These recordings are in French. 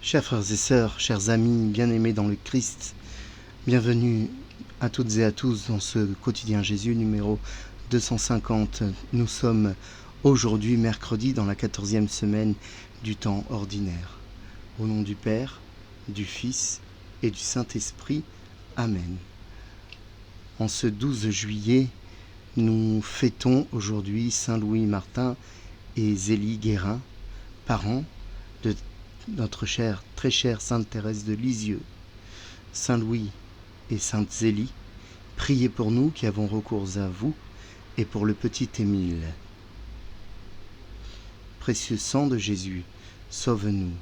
Chers frères et sœurs, chers amis bien-aimés dans le Christ, bienvenue à toutes et à tous dans ce quotidien Jésus numéro 250. Nous sommes aujourd'hui mercredi dans la 14e semaine du temps ordinaire. Au nom du Père, du Fils et du Saint-Esprit. Amen. En ce 12 juillet, nous fêtons aujourd'hui Saint Louis Martin et Zélie Guérin, parents de notre très chère Sainte Thérèse de Lisieux. Saint Louis et Sainte Zélie, priez pour nous qui avons recours à vous et pour le petit Émile. Précieux sang de Jésus, sauve-nous.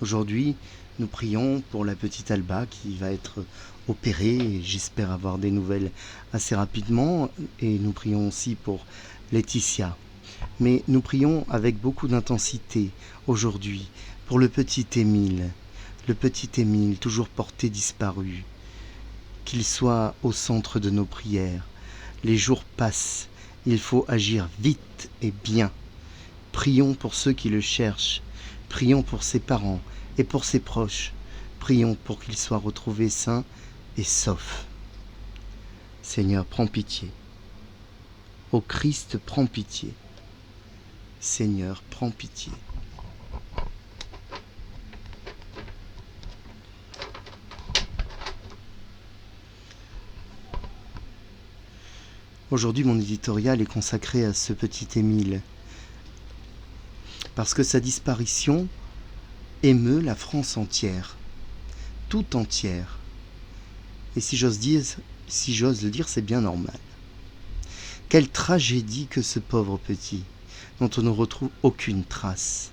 Aujourd'hui, nous prions pour la petite Alba qui va être opérée et j'espère avoir des nouvelles assez rapidement. Et nous prions aussi pour Laetitia. Mais nous prions avec beaucoup d'intensité aujourd'hui pour le petit Émile toujours porté disparu. Qu'il soit au centre de nos prières. Les jours passent, il faut agir vite et bien. Prions pour ceux qui le cherchent, prions pour ses parents et pour ses proches. Prions pour qu'il soit retrouvé sain et sauf. Seigneur, prends pitié. Ô Christ, prends pitié. Seigneur, prends pitié. Aujourd'hui, mon éditorial est consacré à ce petit Émile, parce que sa disparition émeut la France entière, tout entière. Et si j'ose le dire, c'est bien normal. Quelle tragédie que ce pauvre petit, dont on ne retrouve aucune trace.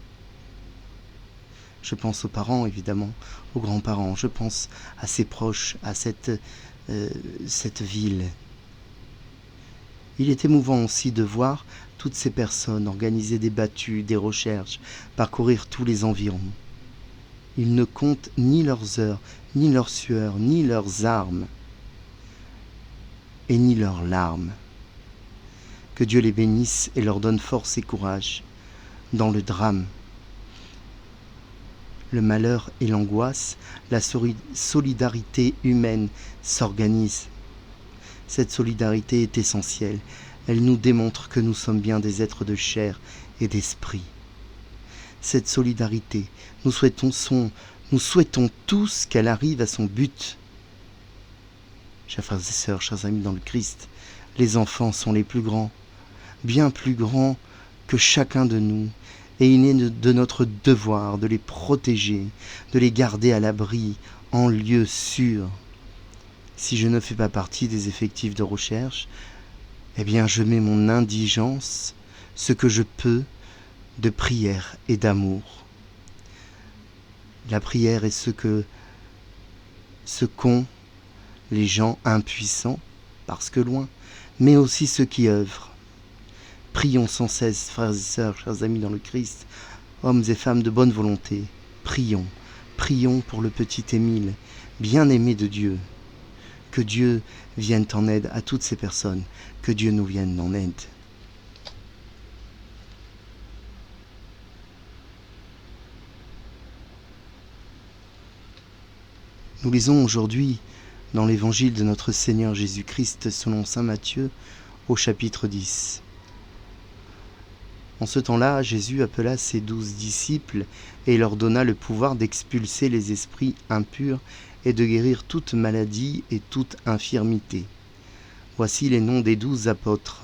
Je pense aux parents, évidemment, aux grands-parents, je pense à ses proches, à cette ville. Il est émouvant aussi de voir toutes ces personnes organiser des battues, des recherches, parcourir tous les environs. Ils ne comptent ni leurs heures, ni leurs sueurs, ni leurs armes, et ni leurs larmes. Que Dieu les bénisse et leur donne force et courage dans le drame. Le malheur et l'angoisse, la solidarité humaine s'organise. Cette solidarité est essentielle. Elle nous démontre que nous sommes bien des êtres de chair et d'esprit. Cette solidarité, nous souhaitons tous qu'elle arrive à son but. Chers frères et sœurs, chers amis dans le Christ, les enfants sont les plus grands, bien plus grands que chacun de nous, et il est de notre devoir de les protéger, de les garder à l'abri, en lieu sûr. Si je ne fais pas partie des effectifs de recherche, eh bien je mets mon indigence, ce que je peux, de prière et d'amour. La prière est ce qu'ont les gens impuissants, parce que loin, mais aussi ceux qui œuvrent. Prions sans cesse, frères et sœurs, chers amis dans le Christ, hommes et femmes de bonne volonté. Prions pour le petit Émile, bien-aimé de Dieu. Que Dieu vienne en aide à toutes ces personnes, que Dieu nous vienne en aide. Nous lisons aujourd'hui dans l'évangile de notre Seigneur Jésus-Christ selon saint Matthieu au chapitre 10. En ce temps-là, Jésus appela ses 12 disciples et leur donna le pouvoir d'expulser les esprits impurs et de guérir toute maladie et toute infirmité. Voici les noms des 12 apôtres.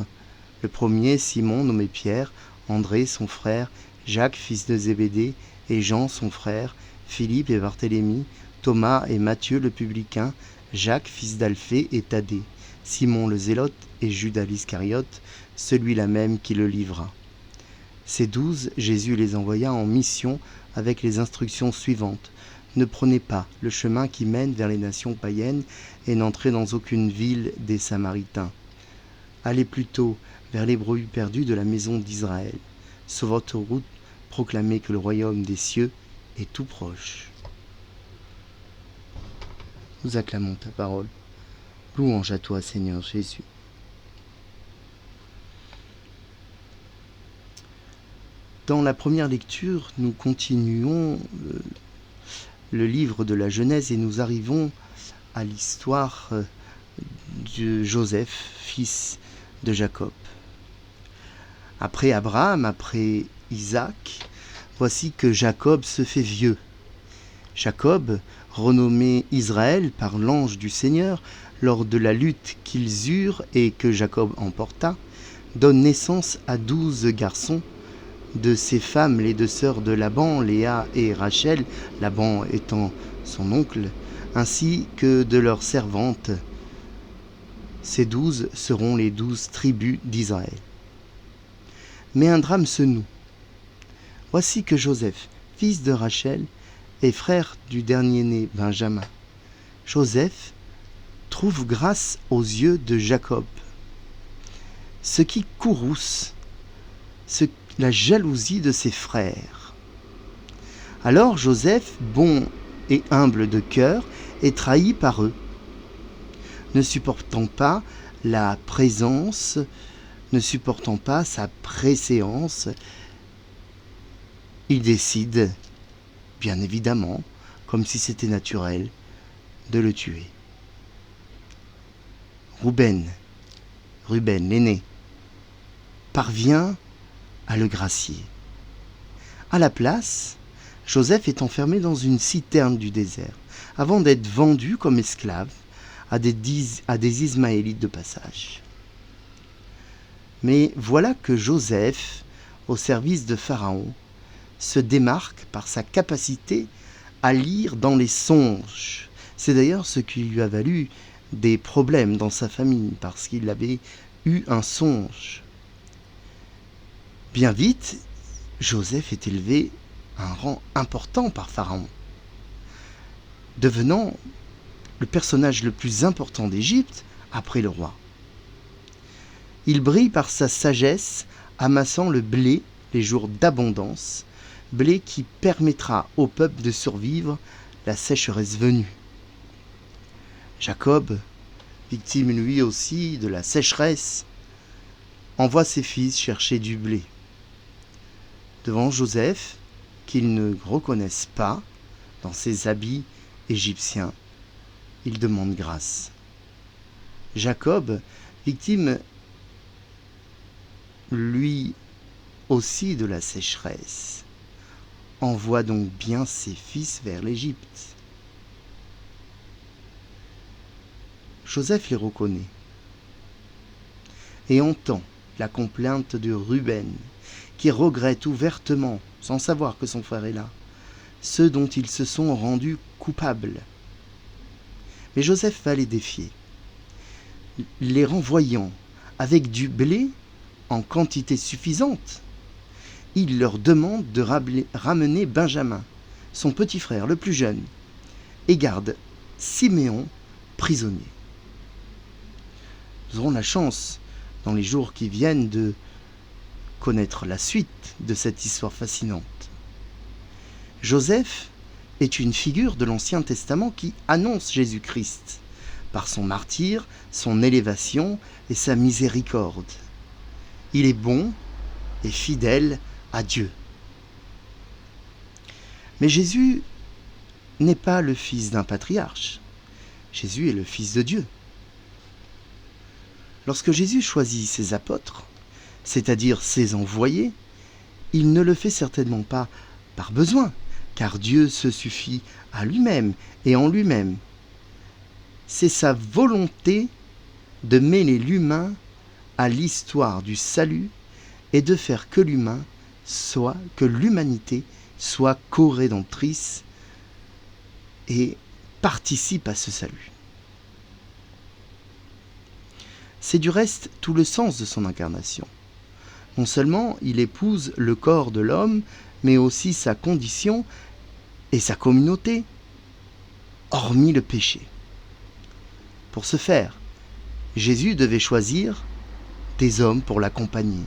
Le premier, Simon, nommé Pierre, André, son frère, Jacques, fils de Zébédée, et Jean, son frère, Philippe et Barthélemy, Thomas et Matthieu le publicain, Jacques, fils d'Alphée et Thaddée, Simon le Zélote et Judas l'Iscariote, celui-là même qui le livra. Ces 12, Jésus les envoya en mission avec les instructions suivantes. Ne prenez pas le chemin qui mène vers les nations païennes et n'entrez dans aucune ville des Samaritains. Allez plutôt vers les brebis perdues de la maison d'Israël. Sur votre route, proclamez que le royaume des cieux est tout proche. Nous acclamons ta parole. Louange à toi, Seigneur Jésus. Dans la première lecture, nous continuons le livre de la Genèse et nous arrivons à l'histoire de Joseph, fils de Jacob. Après Abraham, après Isaac, voici que Jacob se fait vieux. Jacob, renommé Israël par l'ange du Seigneur, lors de la lutte qu'ils eurent et que Jacob emporta, donne naissance à 12 garçons. De ses femmes, les 2 sœurs de Laban, Léa et Rachel, Laban étant son oncle, ainsi que de leurs servantes. Ces 12 seront les 12 tribus d'Israël. Mais un drame se noue. Voici que Joseph, fils de Rachel, et frère du dernier-né Benjamin, Joseph trouve grâce aux yeux de Jacob, ce qui courrouce la jalousie de ses frères. Alors Joseph, bon et humble de cœur, est trahi par eux. Ne supportant pas la présence, ne supportant pas sa préséance, il décide, bien évidemment, comme si c'était naturel, de le tuer. Ruben, l'aîné, parvient à le gracier. À la place, Joseph est enfermé dans une citerne du désert, avant d'être vendu comme esclave à des Ismaélites de passage. Mais voilà que Joseph, au service de Pharaon, se démarque par sa capacité à lire dans les songes. C'est d'ailleurs ce qui lui a valu des problèmes dans sa famille, parce qu'il avait eu un songe. Bien vite, Joseph est élevé à un rang important par Pharaon, devenant le personnage le plus important d'Égypte après le roi. Il brille par sa sagesse, amassant le blé les jours d'abondance, blé qui permettra au peuple de survivre la sécheresse venue. Jacob, victime lui aussi de la sécheresse, envoie ses fils chercher du blé. Devant Joseph, qu'ils ne reconnaissent pas dans ses habits égyptiens, il demande grâce. Jacob, victime lui aussi de la sécheresse, envoie donc bien ses fils vers l'Égypte. Joseph les reconnaît et entend la complainte de Ruben, qui regrette ouvertement, sans savoir que son frère est là, ceux dont ils se sont rendus coupables. Mais Joseph va les défier, les renvoyant avec du blé en quantité suffisante. Il leur demande de ramener Benjamin, son petit frère, le plus jeune, et garde Siméon prisonnier. Nous aurons la chance, dans les jours qui viennent, de connaître la suite de cette histoire fascinante. Joseph est une figure de l'Ancien Testament qui annonce Jésus-Christ par son martyre, son élévation et sa miséricorde. Il est bon et fidèle à Dieu. Mais Jésus n'est pas le fils d'un patriarche. Jésus est le Fils de Dieu. Lorsque Jésus choisit ses apôtres, c'est-à-dire ses envoyés, il ne le fait certainement pas par besoin, car Dieu se suffit à lui-même et en lui-même. C'est sa volonté de mêler l'humain à l'histoire du salut et de faire que l'humanité soit co-rédemptrice et participe à ce salut. C'est du reste tout le sens de son incarnation. Non seulement il épouse le corps de l'homme, mais aussi sa condition et sa communauté, hormis le péché. Pour ce faire, Jésus devait choisir des hommes pour l'accompagner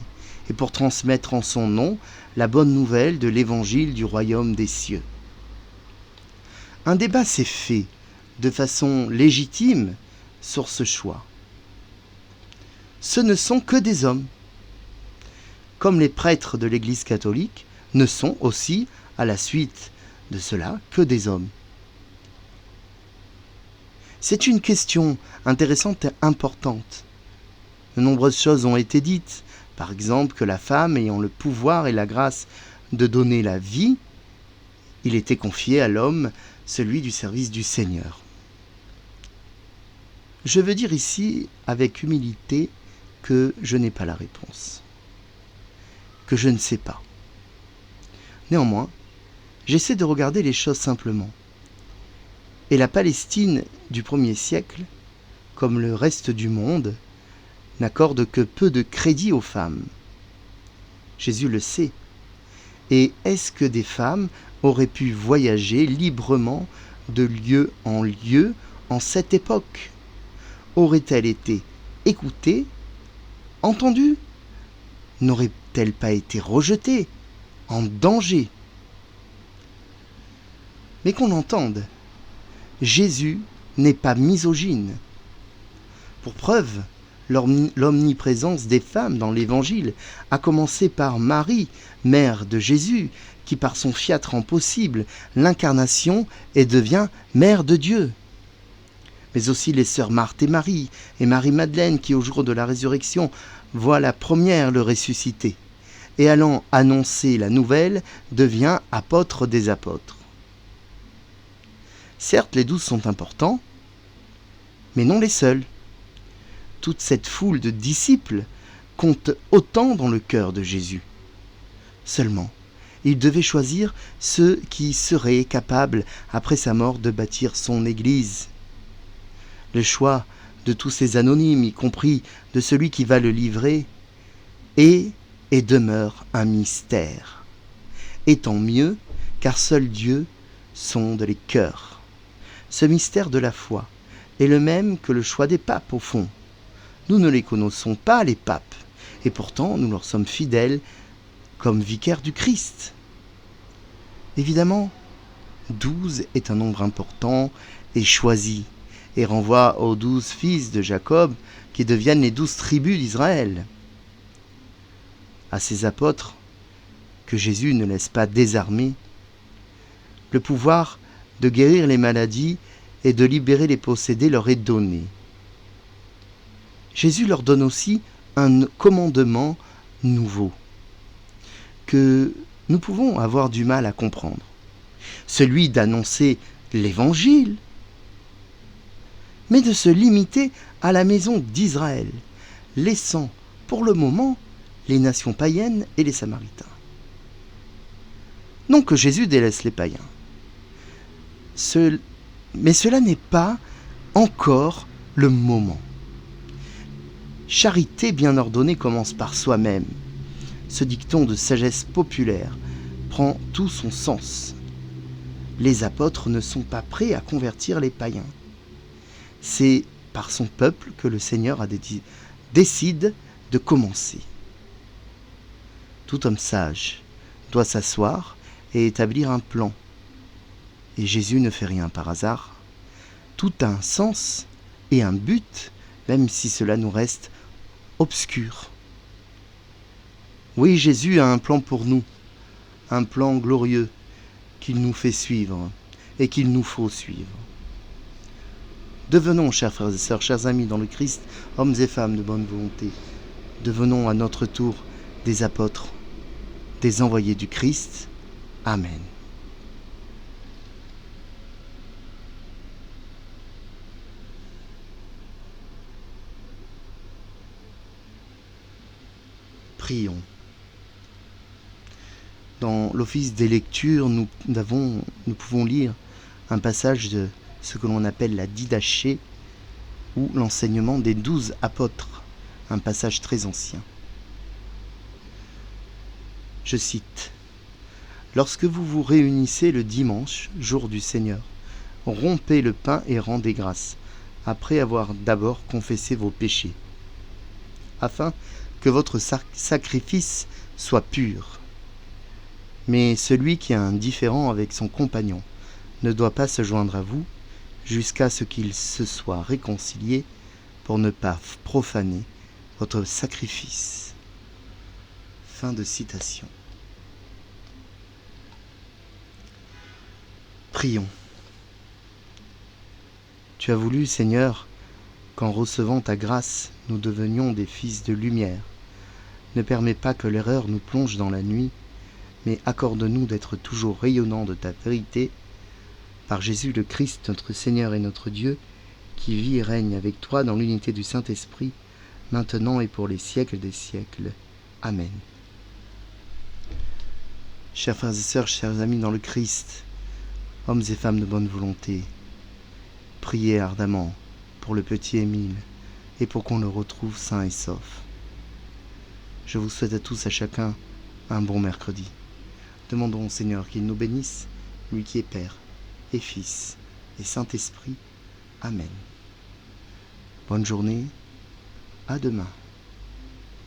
et pour transmettre en son nom la bonne nouvelle de l'évangile du royaume des cieux. Un débat s'est fait de façon légitime sur ce choix. Ce ne sont que des hommes. Comme les prêtres de l'Église catholique ne sont aussi, à la suite de cela, que des hommes. C'est une question intéressante et importante. De nombreuses choses ont été dites, par exemple que la femme ayant le pouvoir et la grâce de donner la vie, il était confié à l'homme celui du service du Seigneur. Je veux dire ici, avec humilité, que je n'ai pas la réponse, que je ne sais pas. Néanmoins, j'essaie de regarder les choses simplement. Et la Palestine du 1er siècle, comme le reste du monde, n'accorde que peu de crédit aux femmes. Jésus le sait. Et est-ce que des femmes auraient pu voyager librement de lieu en lieu en cette époque? Aurait-elle été écoutée, entendue? N'aurait-elle pas été rejetée, en danger? Mais qu'on entende, Jésus n'est pas misogyne. Pour preuve, l'omniprésence des femmes dans l'Évangile, à commencer par Marie, mère de Jésus, qui par son fiat rend possible l'incarnation et devient mère de Dieu. Mais aussi les sœurs Marthe et Marie-Madeleine, qui au jour de la résurrection voient la première le ressusciter, et allant annoncer la nouvelle, devient apôtre des apôtres. Certes, les 12 sont importants, mais non les seuls. Toute cette foule de disciples compte autant dans le cœur de Jésus. Seulement, il devait choisir ceux qui seraient capables, après sa mort, de bâtir son Église. Le choix de tous ces anonymes, y compris de celui qui va le livrer, est et demeure un mystère. Et tant mieux, car seul Dieu sonde les cœurs. Ce mystère de la foi est le même que le choix des papes, au fond. Nous ne les connaissons pas, les papes, et pourtant nous leur sommes fidèles comme vicaires du Christ. Évidemment, 12 est un nombre important et choisi, et renvoie aux 12 fils de Jacob qui deviennent les 12 tribus d'Israël. À ces apôtres, que Jésus ne laisse pas désarmer, le pouvoir de guérir les maladies et de libérer les possédés leur est donné. Jésus leur donne aussi un commandement nouveau, que nous pouvons avoir du mal à comprendre, celui d'annoncer l'Évangile, mais de se limiter à la maison d'Israël, laissant pour le moment les nations païennes et les Samaritains. Non que Jésus délaisse les païens, mais cela n'est pas encore le moment. Charité bien ordonnée commence par soi-même. Ce dicton de sagesse populaire prend tout son sens. Les apôtres ne sont pas prêts à convertir les païens. C'est par son peuple que le Seigneur décide de commencer. Tout homme sage doit s'asseoir et établir un plan. Et Jésus ne fait rien par hasard. Tout a un sens et un but, même si cela nous reste obscur. Oui, Jésus a un plan pour nous, un plan glorieux qu'il nous fait suivre et qu'il nous faut suivre. Devenons, chers frères et sœurs, chers amis dans le Christ, hommes et femmes de bonne volonté. Devenons à notre tour des apôtres, des envoyés du Christ. Amen. Prions. Dans l'office des lectures, nous pouvons lire un passage de ce que l'on appelle la Didaché, ou l'enseignement des 12 apôtres, un passage très ancien. Je cite : « Lorsque vous vous réunissez le dimanche, jour du Seigneur, rompez le pain et rendez grâce, après avoir d'abord confessé vos péchés, afin que votre sacrifice soit pur. Mais celui qui a un différend avec son compagnon ne doit pas se joindre à vous jusqu'à ce qu'il se soit réconcilié pour ne pas profaner votre sacrifice. » Fin de citation. Prions. Tu as voulu, Seigneur, qu'en recevant ta grâce, nous devenions des fils de lumière. Ne permets pas que l'erreur nous plonge dans la nuit, mais accorde-nous d'être toujours rayonnants de ta vérité, par Jésus le Christ, notre Seigneur et notre Dieu, qui vit et règne avec toi dans l'unité du Saint-Esprit, maintenant et pour les siècles des siècles. Amen. Chers frères et sœurs, chers amis dans le Christ, hommes et femmes de bonne volonté, priez ardemment pour le petit Émile et pour qu'on le retrouve sain et sauf. Je vous souhaite à tous, à chacun, un bon mercredi. Demandons au Seigneur qu'il nous bénisse, lui qui est Père et Fils et Saint-Esprit. Amen. Bonne journée, à demain.